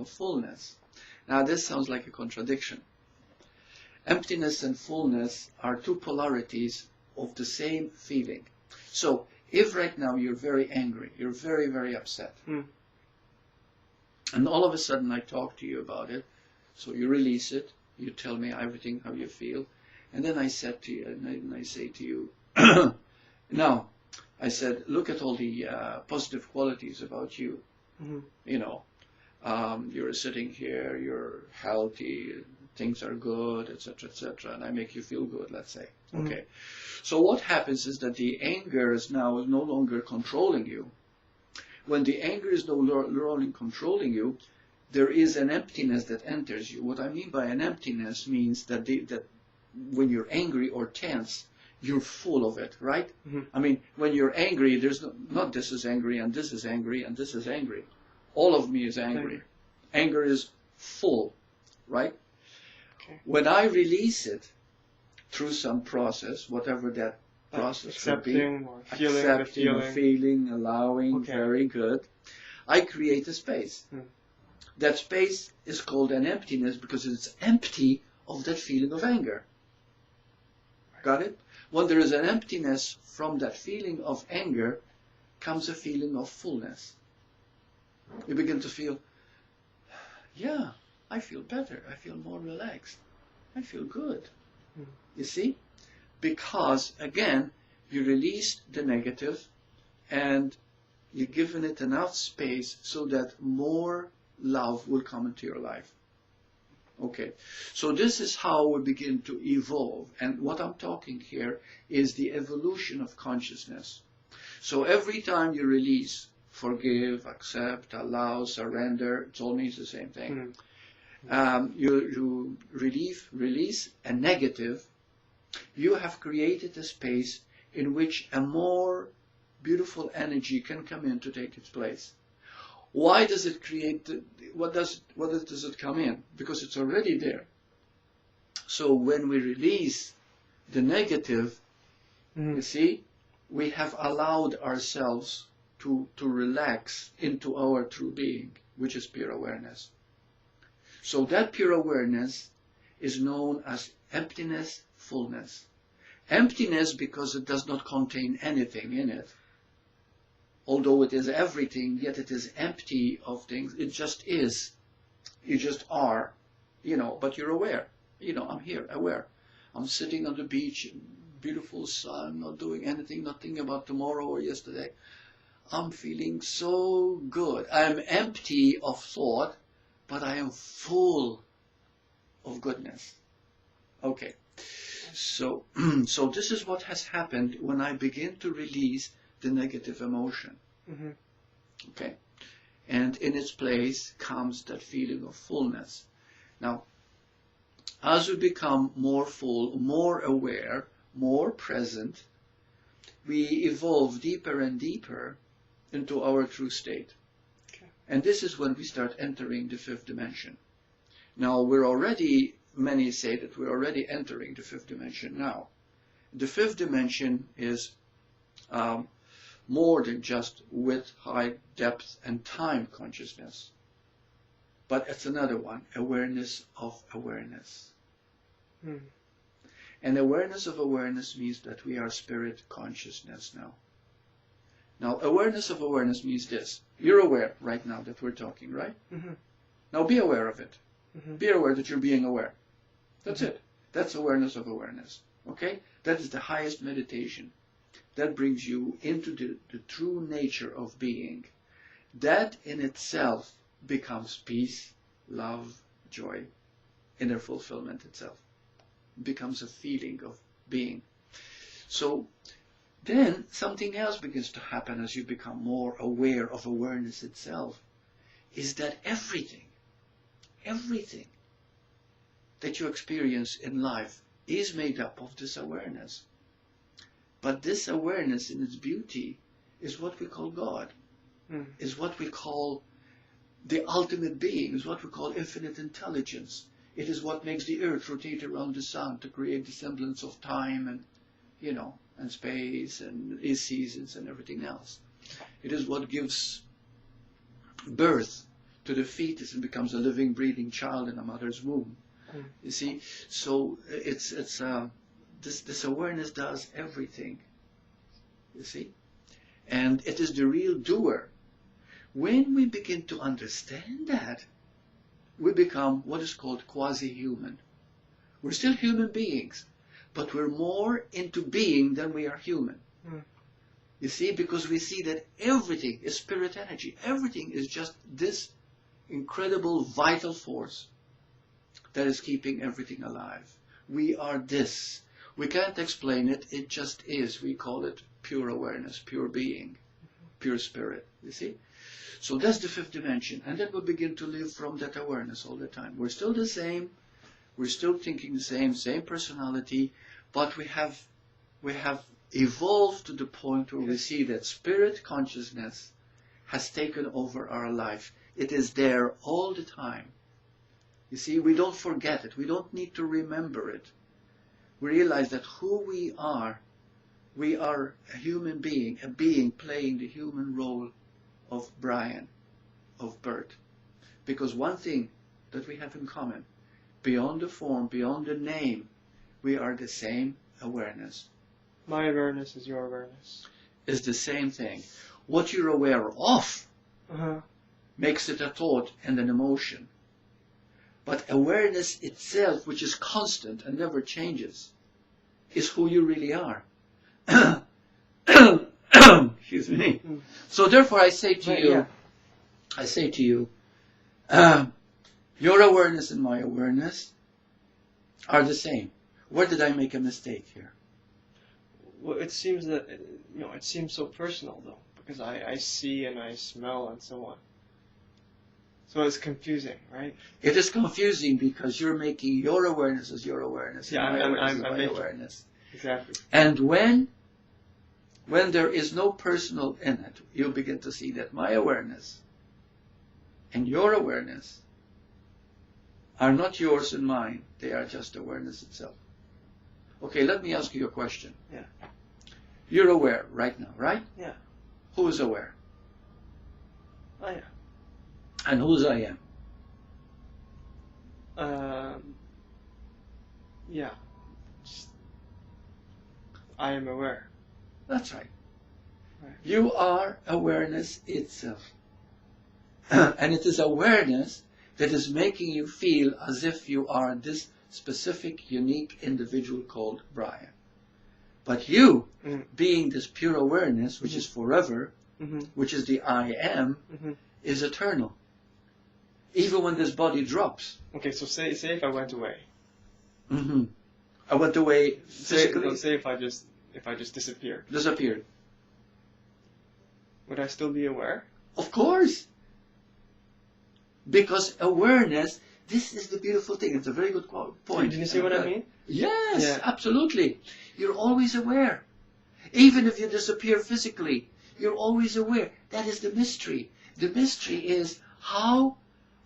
of fullness. Now this sounds like a contradiction. Emptiness and fullness are two polarities of the same feeling. So if right now you're very angry, you're very, very upset, and all of a sudden I talk to you about it, so you release it, you tell me everything, how you feel, and then I said to you, and I say to you, now, I said, look at all the positive qualities about you. You know, you're sitting here, you're healthy, things are good, etc., and I make you feel good, let's say. Okay. So what happens is that the anger is now no longer controlling you. When the anger is no longer controlling you, there is an emptiness that enters you. What I mean by an emptiness means that that when you're angry or tense, you're full of it, right? I mean, when you're angry, there's not this is angry and this is angry and this is angry. All of me is angry. Anger is full, right? Okay. When I release it through some process, whatever that process would be, accepting, feeling, allowing, very good, I create a space. That space is called an emptiness because it's empty of that feeling of anger. Got it? When there is an emptiness from that feeling of anger, comes a feeling of fullness. You begin to feel, yeah, I feel better. I feel more relaxed. I feel good. You see? Because, again, you released the negative and you've given it enough space so that more love will come into your life. Okay, so this is how we begin to evolve. And what I'm talking here is the evolution of consciousness. So every time you release, forgive, accept, allow, surrender, it all means the same thing. You release a negative, you have created a space in which a more beautiful energy can come in to take its place. Why does it create, what does it come in? Because it's already there. So when we release the negative, you see, we have allowed ourselves to relax into our true being, which is pure awareness. So that pure awareness is known as emptiness, fullness. Emptiness because it does not contain anything in it. Although it is everything, yet it is empty of things. It just is. You just are, you know, but you're aware. You know, I'm here, aware. I'm sitting on the beach, beautiful sun, not doing anything, not thinking about tomorrow or yesterday. I'm feeling so good. I'm empty of thought, but I am full of goodness. Okay. So this is what has happened when I begin to release the negative emotion. Okay, and in its place comes that feeling of fullness. Now, as we become more full, more aware, more present, we evolve deeper and deeper into our true state. And this is when we start entering the fifth dimension. Now, many say that we're already entering the fifth dimension now. The fifth dimension is more than just width, height, depth, and time consciousness. But it's another one, awareness of awareness. And awareness of awareness means that we are spirit consciousness now. Now, awareness of awareness means this. You're aware right now that we're talking, right? Now be aware of it. Be aware that you're being aware. That's it. That's awareness of awareness. Okay? That is the highest meditation. That brings you into the true nature of being. That in itself becomes peace, love, joy, inner fulfillment itself. It becomes a feeling of being. So then something else begins to happen as you become more aware of awareness itself, is that everything that you experience in life is made up of this awareness. But this awareness in its beauty is what we call God, is what we call the ultimate being, is what we call infinite intelligence. It is what makes the earth rotate around the sun to create the semblance of time and, you know, and space and seasons and everything else. It is what gives birth to the fetus and becomes a living, breathing child in a mother's womb. You see, so this awareness does everything. You see, and it is the real doer. When we begin to understand that, we become what is called quasi-human. We're still human beings, but we're more into being than we are human. You see, because we see that everything is spirit energy. Everything is just this incredible vital force that is keeping everything alive. We are this. We can't explain it. It just is. We call it pure awareness, pure being, pure spirit. You see? So that's the fifth dimension. And then we begin to live from that awareness all the time. We're still the same. We're still thinking the same personality, but we have evolved to the point where we see that spirit consciousness has taken over our life. It is there all the time. You see, we don't forget it. We don't need to remember it. We realize that who we are a human being, a being playing the human role of Brian, of Burt. Because one thing that we have in common, beyond the form, beyond the name, we are the same awareness. My awareness is your awareness. Is the same thing. What you're aware of makes it a thought and an emotion. But awareness itself, which is constant and never changes, is who you really are. Excuse me. So therefore I say to you, your awareness and my awareness are the same. Where did I make a mistake here? Well, it seems that, it seems so personal though, because I see and I smell and so on. So it's confusing, right? It is confusing because you're making your awareness as your awareness, yeah, and my awareness I'm as my making, awareness. Exactly. And when there is no personal in it, you begin to see that my awareness and your awareness are not yours and mine. They are just awareness itself. Okay, let me ask you a question. Yeah. You're aware right now, right? Yeah. Who is aware? I am. And who's I am? Yeah. I am aware. That's right. Right. You are awareness itself. And it is awareness that is making you feel as if you are this specific, unique individual called Brian. But you, being this pure awareness, which is forever, which is the I am, is eternal. Even when this body drops. Okay, so say if I went away. I went away physically. Say if I just disappeared. Disappeared. Would I still be aware? Of course. Because awareness, this is the beautiful thing. It's a very good point. Did you see what I mean? Yes, yeah. Absolutely. You're always aware. Even if you disappear physically, you're always aware. That is the mystery. The mystery is how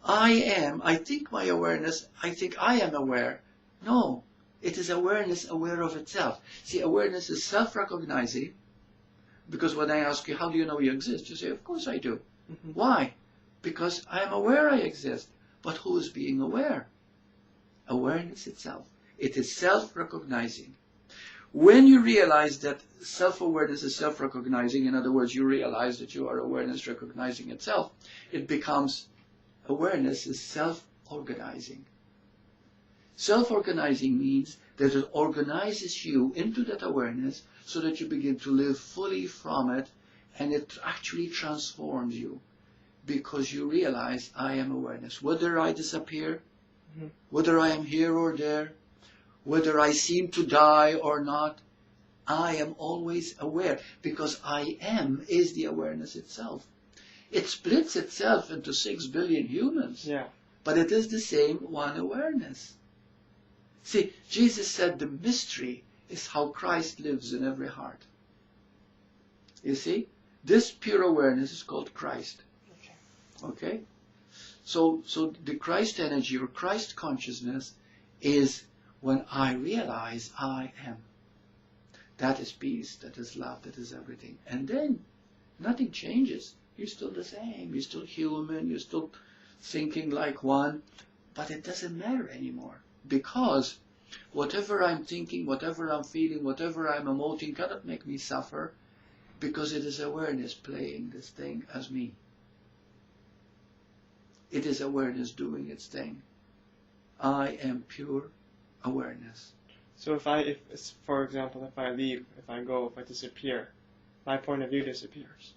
I am. I think my awareness, I think I am aware. No, it is awareness aware of itself. See, awareness is self-recognizing. Because when I ask you, how do you know you exist? You say, of course I do. Why? Because I am aware I exist. But who is being aware? Awareness itself. It is self-recognizing. When you realize that self-awareness is self-recognizing, in other words, you realize that you are awareness recognizing itself, it becomes awareness is self-organizing. Self-organizing means that it organizes you into that awareness so that you begin to live fully from it, and it actually transforms you because you realize I am awareness. Whether I disappear, whether I am here or there, whether I seem to die or not, I am always aware because I am is the awareness itself. It splits itself into 6 billion humans, but it is the same one awareness. See, Jesus said the mystery is how Christ lives in every heart. You see, this pure awareness is called Christ. Okay? So the Christ energy or Christ consciousness is when I realize I am. That is peace, that is love, that is everything. And then nothing changes. You're still the same. You're still human. You're still thinking like one, but it doesn't matter anymore. Because whatever I'm thinking, whatever I'm feeling, whatever I'm emoting cannot make me suffer, because it is awareness playing this thing as me. It is awareness doing its thing. I am pure awareness. So for example, if I leave, if I go, if I disappear, my point of view disappears.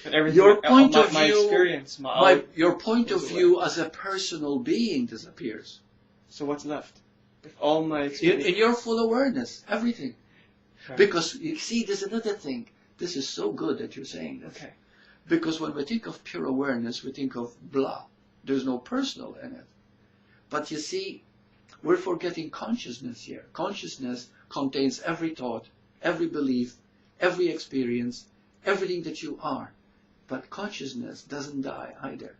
And everything, Your point of my view, experience, your point of view as a personal being disappears. So what's left? If all my experience... In your full awareness, everything. Okay. Because, you see, there's another thing. This is so good that you're saying this. Okay. Because when we think of pure awareness, we think of blah. There's no personal in it. But you see, we're forgetting consciousness here. Consciousness contains every thought, every belief, every experience, everything that you are. But consciousness doesn't die either.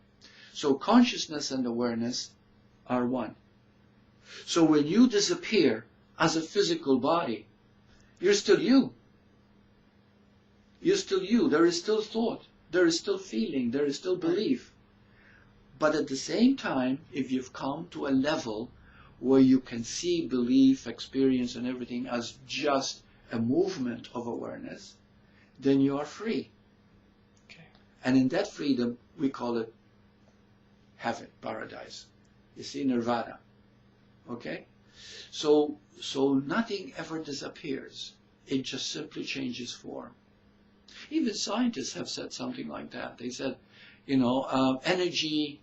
So consciousness and awareness are one. So when you disappear as a physical body, you're still you. You're still you. There is still thought. There is still feeling. There is still belief. But at the same time, if you've come to a level where you can see belief, experience, and everything as just a movement of awareness, then you are free. Okay. And in that freedom, we call it heaven, paradise. You see, nirvana. Okay? So nothing ever disappears. It just simply changes form. Even scientists have said something like that. They said, energy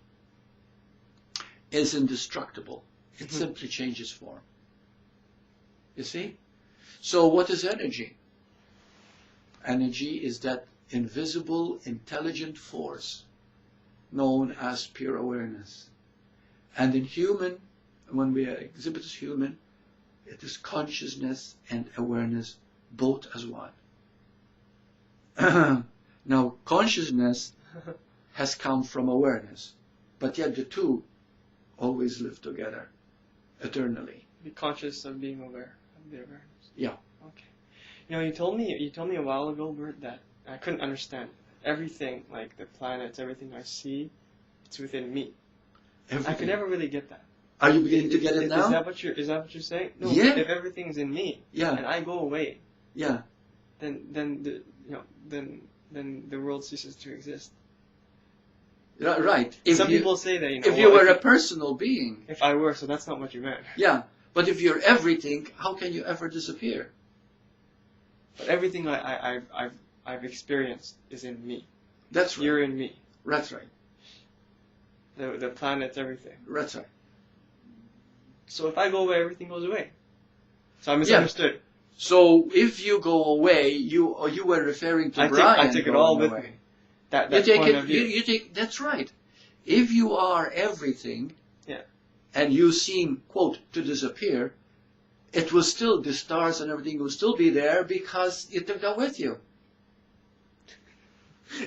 is indestructible. It simply changes form. You see? So what is energy? Energy is that invisible, intelligent force known as pure awareness. And in human, when we exhibit as human, it is consciousness and awareness both as one. Now, consciousness has come from awareness, but yet the two always live together eternally. Be conscious of being aware of the awareness. Yeah. Okay. You told me a while ago, Burt, that I couldn't understand everything, like the planets, everything I see, it's within me. Everything. I could never really get that. Are you beginning to get it now? Is that what you're saying? No. Yeah. If everything's in me, yeah, and I go away, yeah, then the world ceases to exist. Right. Some people say that, if you were a personal being. If I were, so that's not what you meant. Yeah, but if you're everything, how can you ever disappear? But everything I've experienced is in me. That's right. You're in me. That's right. The planets, everything. That's right. So if I go away, everything goes away. So I misunderstood. Yeah. So if you go away, you were referring to Brian. I take it all with me. That point of view. You take. That's right. If you are everything, yeah, and you seem, quote, to disappear, it will still, the stars and everything will still be there because you took that with you.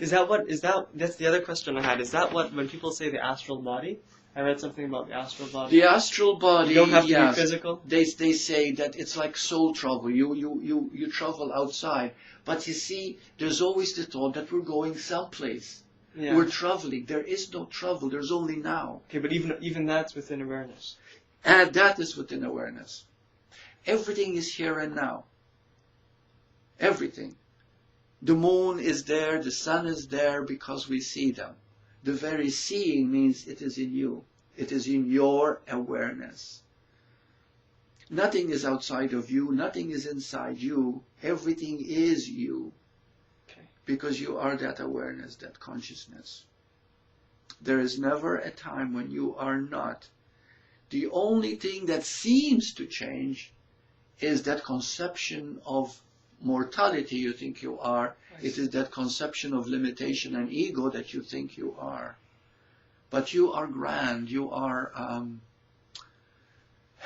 That's the other question I had. Is that what, when people say the astral body? I read something about the astral body. The astral body, you don't have to be physical? They say that it's like soul travel. You travel outside. But you see, there's always the thought that we're going someplace. Yeah. We're traveling. There is no travel. There's only now. Okay, but even that's within awareness. And that is within awareness. Everything is here and now. Everything. The moon is there, the sun is there because we see them. The very seeing means it is in you. It is in your awareness. Nothing is outside of you. Nothing is inside you. Everything is you. Okay. Because you are that awareness, that consciousness. There is never a time when you are not. The only thing that seems to change is that conception of mortality you think you are. It is that conception of limitation and ego that you think you are. But you are grand. You are.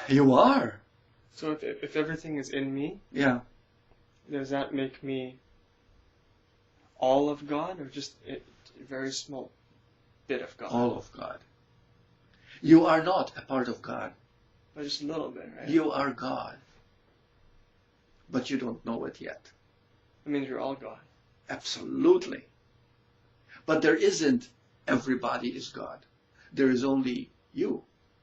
You are. So if everything is in me, yeah, does that make me all of God, or just a very small bit of God? All of God. You are not a part of God. But just a little bit, right? You are God. But you don't know it yet. It means you're all God. Absolutely. But there isn't everybody is God. there is only you.